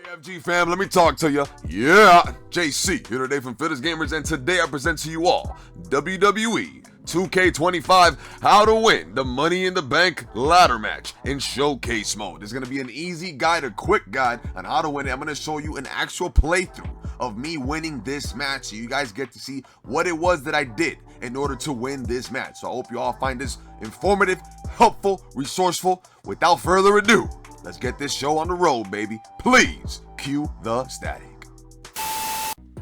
AFG fam, let me talk to you. Yeah, JC here today from Fittest Gamers, and today I present to you all WWE 2K25 How to Win the Money in the Bank Ladder Match in Showcase Mode. There's going to be an easy guide, a quick guide on how to win it. I'm going to show you an actual playthrough of me winning this match so you guys get to see what it was that I did in order to win this match. So I hope you all find this informative, helpful, resourceful. Without further ado, let's get this show on the road, baby. Please cue the static.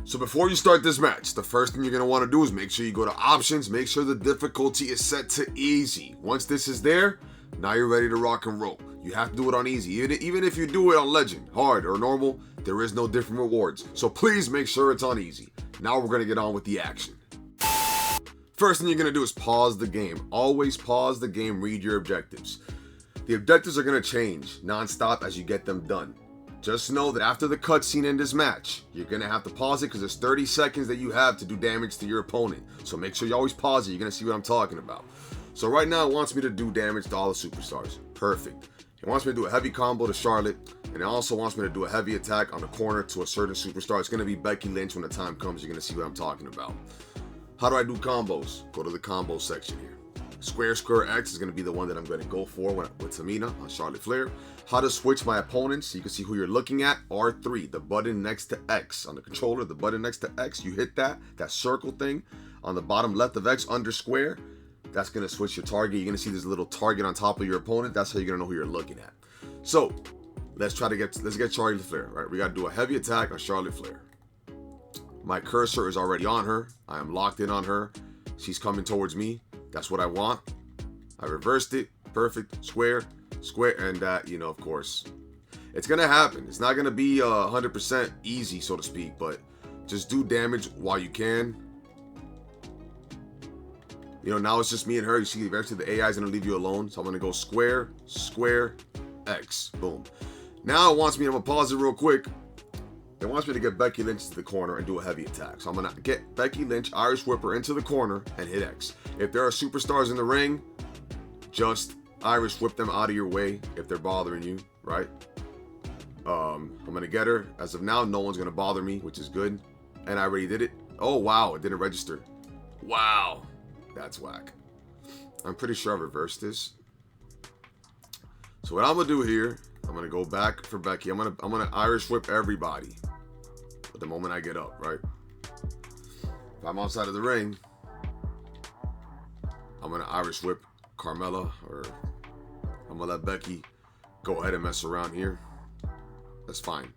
So before you start this match, the first thing you're going to want to do is make sure you go to options, make sure the difficulty is set to easy. Once this is there, now you're ready to rock and roll. You have to do it on easy. Even if you do it on legend, hard, or normal, there is no different rewards. So please make sure it's on easy. Now we're going to get on with the action. First thing you're going to do is pause the game. Always pause the game, read your objectives. The objectives are going to change non-stop as you get them done. Just know that after the cutscene in this match, you're going to have to pause it because there's 30 seconds that you have to do damage to your opponent. So make sure you always pause it. You're going to see what I'm talking about. So right now it wants me to do damage to all the superstars. Perfect. It wants me to do a heavy combo to Charlotte, and it also wants me to do a heavy attack on the corner to a certain superstar. It's going to be Becky Lynch when the time comes. You're going to see what I'm talking about. How do I do combos? Go to the combo section here. Square, square, X is going to be the one that I'm going to go for with Tamina on Charlotte Flair. How to switch my opponents so you can see who you're looking at. R3, the button next to X. On the controller, the button next to X, you hit that circle thing on the bottom left of X under square. That's going to switch your target. You're going to see this little target on top of your opponent. That's how you're going to know who you're looking at. So let's get Charlotte Flair. Right, we got to do a heavy attack on Charlotte Flair. My cursor is already on her. I am locked in on her. She's coming towards me. That's what I want. I reversed it. Perfect. Square, square, and that, you know, of course, it's gonna happen. It's not gonna be 100% easy, so to speak, but just do damage while you can. You know, now it's just me and her. You see, eventually the AI is gonna leave you alone. So I'm gonna go square, square, X. Boom. Now it wants me. I'm gonna pause it real quick. It wants me to get Becky Lynch to the corner and do a heavy attack. So I'm going to get Becky Lynch, Irish Whip her into the corner and hit X. If there are superstars in the ring, just Irish Whip them out of your way if they're bothering you, right? I'm going to get her. As of now, no one's going to bother me, which is good. And I already did it. Oh, wow. It didn't register. Wow. That's whack. I'm pretty sure I reversed this. So what I'm going to do here, I'm going to go back for Becky. I'm going to Irish Whip everybody. But the moment I get up, right? If I'm outside of the ring, I'm going to Irish Whip Carmella, or I'm going to let Becky go ahead and mess around here. That's fine.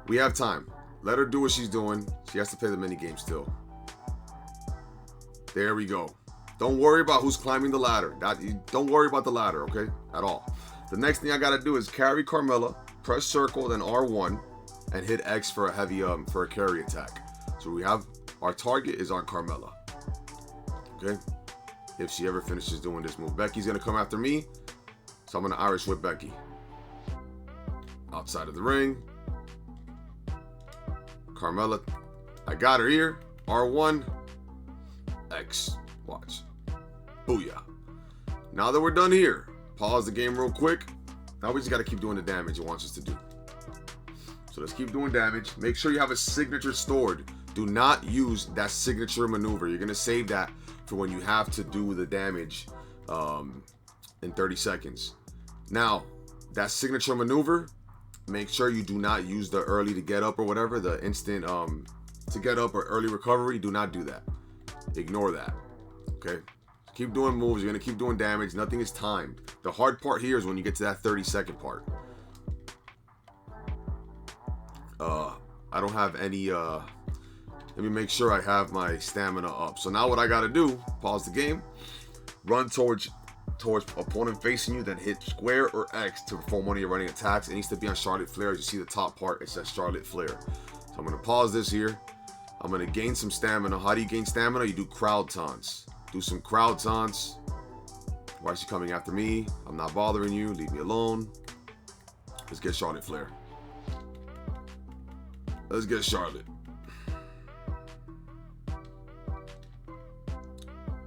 We have time. Let her do what she's doing. She has to play the mini game still. There we go. Don't worry about who's climbing the ladder. Don't worry about the ladder, okay? At all. The next thing I got to do is carry Carmella, press circle, then R1, and hit X for a heavy for a carry attack. So we have our target is on Carmella. Okay, if she ever finishes doing this move, Becky's gonna come after me, so I'm gonna Irish Whip Becky outside of the ring. Carmella, I got her here. R1, X. Watch. Booyah. Now that we're done here, pause the game real quick. Now we just gotta keep doing the damage it wants us to do. So let's keep doing damage. Make sure you have a signature stored. Do not use that signature maneuver. You're going to save that for when you have to do the damage in 30 seconds. Now, that signature maneuver, make sure you do not use the early to get up or whatever, the instant to get up or early recovery. Do not do that. Ignore that. Okay? Keep doing moves. You're going to keep doing damage. Nothing is timed. The hard part here is when you get to that 30-second part. I don't have any, let me make sure I have my stamina up. So now what I got to do, pause the game, run towards opponent facing you, then hit square or X to perform one of your running attacks. It needs to be on Charlotte Flair. As you see the top part, it says Charlotte Flair. So I'm going to pause this here. I'm going to gain some stamina. How do you gain stamina? You do crowd taunts. Do some crowd taunts. Why is she coming after me? I'm not bothering you. Leave me alone. Let's get Charlotte Flair. Let's get Charlotte.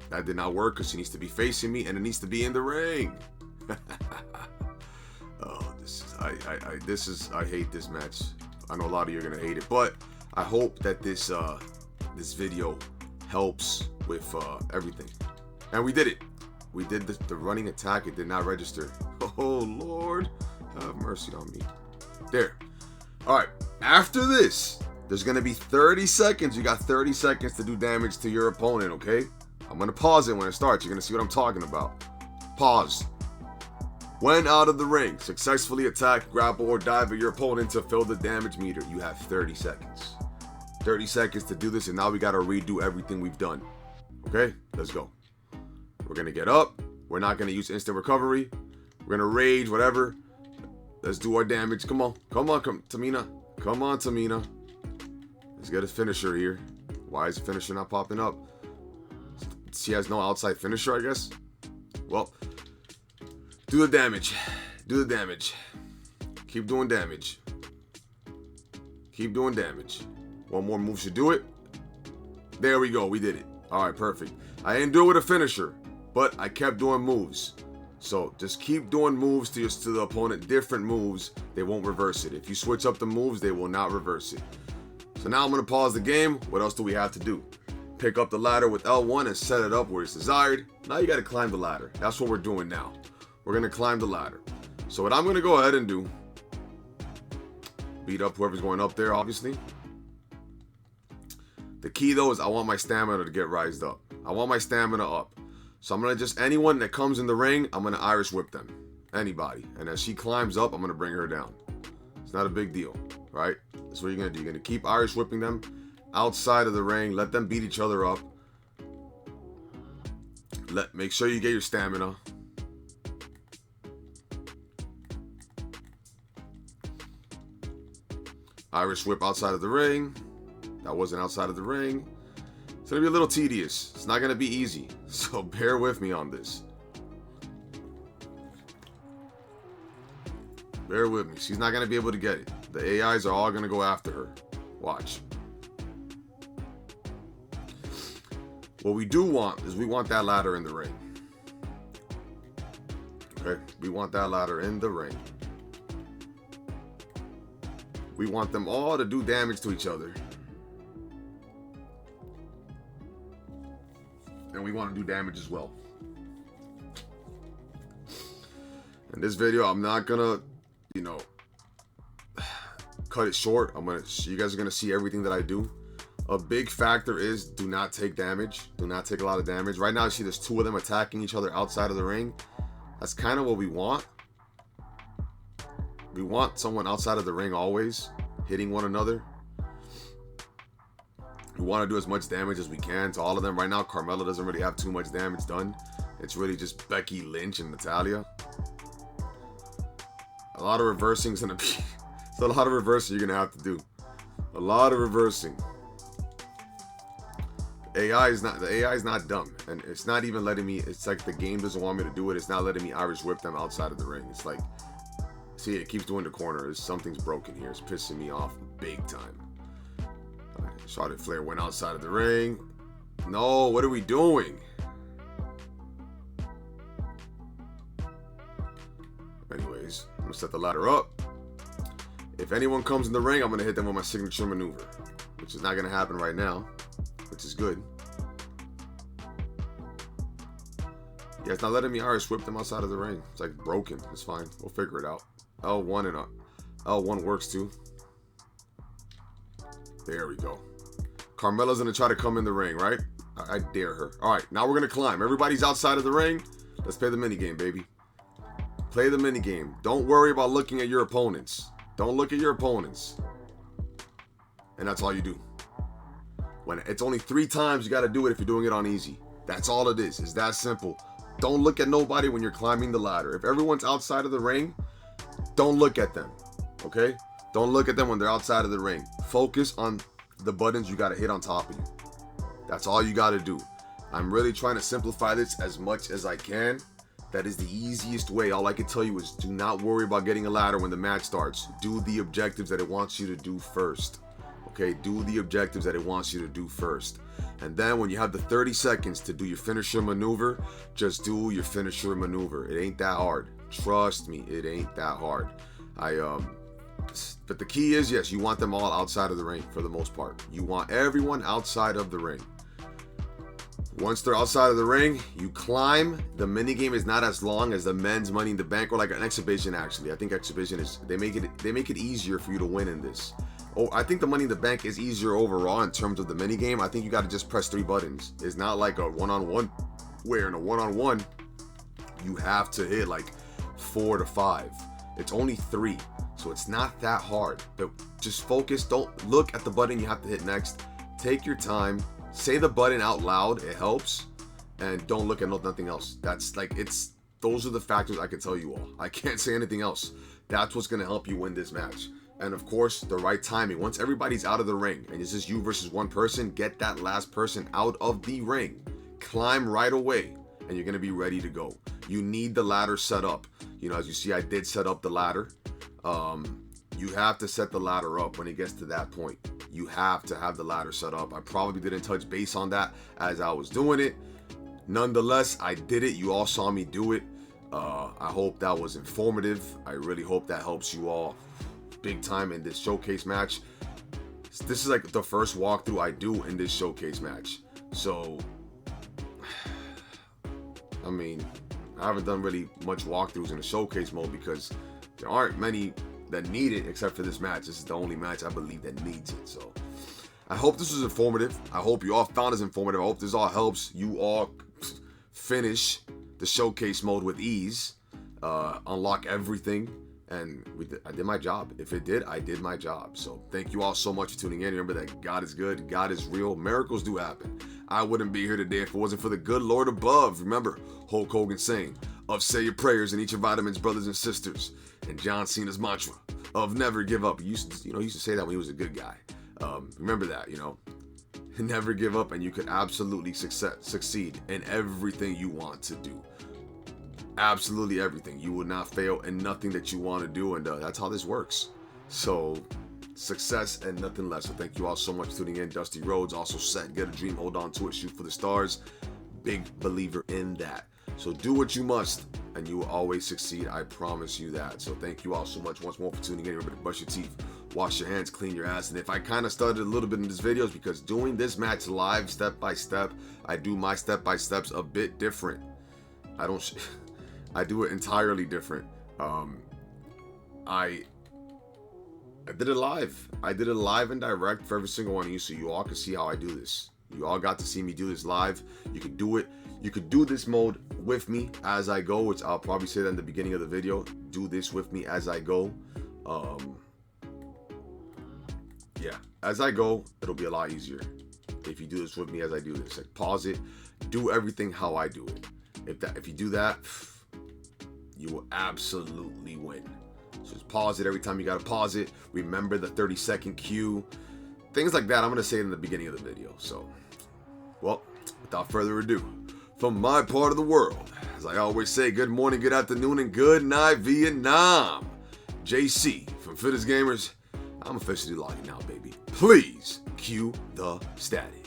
That did not work because she needs to be facing me and it needs to be in the ring. Oh, I hate this match. I know a lot of you are gonna hate it, but I hope that this video helps with everything. And we did it. We did the running attack. It did not register. Oh Lord, have mercy on me. There. All right. After this, there's gonna be 30 seconds. You got 30 seconds to do damage to your opponent. Okay. I'm gonna pause it when it starts. You're gonna see what I'm talking about. Pause. When out of the ring, successfully attack, grapple, or dive at your opponent to fill the damage meter. You have 30 seconds. 30 seconds to do this, and now we gotta redo everything we've done. Okay, let's go. We're gonna get up. We're not gonna use instant recovery. We're gonna rage, whatever. Let's do our damage. Come on, Tamina. Come on, Tamina. Let's get a finisher here. Why is the finisher not popping up? She has no outside finisher, I guess. Well, do the damage. Do the damage. Keep doing damage. Keep doing damage. One more move should do it. There we go. We did it. All right, perfect. I didn't do it with a finisher, but I kept doing moves. So just keep doing moves to the opponent. Different moves. They won't reverse it. If you switch up the moves, they will not reverse it. So now I'm going to pause the game. What else do we have to do? Pick up the ladder with L1 and set it up where it's desired. Now you got to climb the ladder. That's what we're doing now. We're going to climb the ladder. So what I'm going to go ahead and do, beat up whoever's going up there, obviously. The key, though, is I want my stamina to get rised up. I want my stamina up. So I'm going to just, anyone that comes in the ring, I'm going to Irish whip them. Anybody. And as she climbs up, I'm going to bring her down. It's not a big deal, right? That's what you're going to do. You're going to keep Irish whipping them outside of the ring. Let them beat each other up. Make sure you get your stamina. Irish whip outside of the ring. That wasn't outside of the ring. It's going to be a little tedious. It's not going to be easy. So bear with me on this. Bear with me. She's not going to be able to get it. The AIs are all going to go after her. Watch. What we do want is we want that ladder in the ring. Okay? We want that ladder in the ring. We want them all to do damage to each other. And we want to do damage as well. In this video, I'm not gonna, cut it short. You guys are gonna see everything that I do. A big factor is do not take damage. Do not take a lot of damage. Right now, you see there's two of them attacking each other outside of the ring. That's kind of what we want. We want someone outside of the ring always, hitting one another. We want to do as much damage as we can to all of them. Right now, Carmella doesn't really have too much damage done. It's really just Becky Lynch and Natalya. A lot of reversing is going to be... It's a lot of reversing you're going to have to do. A lot of reversing. The AI is not dumb. And it's not even letting me... It's like the game doesn't want me to do it. It's not letting me Irish whip them outside of the ring. It's like... See, it keeps doing the corner. Something's broken here. It's pissing me off big time. Charlotte Flair went outside of the ring. No, what are we doing? Anyways, I'm going to set the ladder up. If anyone comes in the ring, I'm going to hit them with my signature maneuver, which is not going to happen right now, which is good. Yeah, it's not letting me Irish whip them outside of the ring. It's like broken. It's fine. We'll figure it out. L1 and L1 works too. There we go. Carmella's going to try to come in the ring, right? I dare her. All right, now we're going to climb. Everybody's outside of the ring. Let's play the minigame, baby. Play the minigame. Don't worry about looking at your opponents. Don't look at your opponents. And that's all you do. When it's only 3 times, you got to do it if you're doing it on easy. That's all it is. It's that simple. Don't look at nobody when you're climbing the ladder. If everyone's outside of the ring, don't look at them, okay? Don't look at them when they're outside of the ring. Focus on the buttons you got to hit on top of you. That's all you got to do. I'm really trying to simplify this as much as I can. That is the easiest way. All I can tell you is do not worry about getting a ladder when the match starts. Do the objectives that it wants you to do first. Okay, do the objectives that it wants you to do first. And then when you have the 30 seconds to do your finisher maneuver, just do your finisher maneuver. It ain't that hard. Trust me, it ain't that hard. But the key is, yes, you want them all outside of the ring for the most part. You want everyone outside of the ring. Once they're outside of the ring, you climb. The minigame is not as long as the men's Money in the Bank or like an exhibition. Actually, I think exhibition is they make it easier for you to win in this. Oh, I think the Money in the Bank is easier overall in terms of the minigame. I think you got to just press 3 buttons. It's not like a one-on-one, where in a one-on-one you have to hit like 4 to 5. It's only 3, so it's not that hard. But just focus. Don't look at the button you have to hit next. Take your time. Say the button out loud, it helps, and don't look at nothing else. That's like, those are the factors I can tell you all. I can't say anything else. That's what's gonna help you win this match. And of course, the right timing. Once everybody's out of the ring and it's just you versus one person, get that last person out of the ring. Climb right away, and you're gonna be ready to go. You need the ladder set up. You know, as you see, I did set up the ladder. You have to set the ladder up when it gets to that point. You have to have the ladder set up. I probably didn't touch base on that as I was doing it. Nonetheless, I did it. You all saw me do it. I hope that was informative. I really hope that helps you all big time in this showcase match. This is like the first walkthrough I do in this showcase match. So, I mean, I haven't done really much walkthroughs in the showcase mode because there aren't many that need it except for this match. This is the only match I believe that needs it. So I hope this was informative. I hope you all found this informative. I hope this all helps you all finish the showcase mode with ease, unlock everything, and I did my job. If it did, I did my job. So thank you all so much for tuning in. Remember that God is good, God is real, miracles do happen. I wouldn't be here today if it wasn't for the good Lord above. Remember Hulk Hogan saying of say your prayers and eat your vitamins, brothers and sisters, and John Cena's mantra of never give up. He used to say that when he was a good guy. Remember that, never give up, and you could absolutely succeed in everything you want to do. Absolutely everything. You will not fail in nothing that you want to do, and that's how this works. So success and nothing less. So thank you all so much for tuning in. Dusty Rhodes also said, get a dream, hold on to it, shoot for the stars. Big believer in that. So do what you must, and you will always succeed. I promise you that. So thank you all so much once more for tuning in. Remember to brush your teeth, wash your hands, clean your ass. And if I kind of started a little bit in this video, it's because doing this match live, step by step, I do my step by steps a bit different. I do it entirely different. I did it live. I did it live and direct for every single one of you, so you all can see how I do this. You all got to see me do this live. You could do it. You could do this mode with me as I go, which I'll probably say that in the beginning of the video. Do this with me as I go. Yeah, as I go, it'll be a lot easier if you do this with me as I do this. Like, pause it, do everything how I do it. If you do that, you will absolutely win. So just pause it every time you gotta pause it. Remember the 30-second cue. Things like that, I'm gonna say it in the beginning of the video. So, well, without further ado, from my part of the world, as I always say, good morning, good afternoon, and good night, Vietnam. JC from Fittest Gamers. I'm officially logging out, baby. Please cue the static.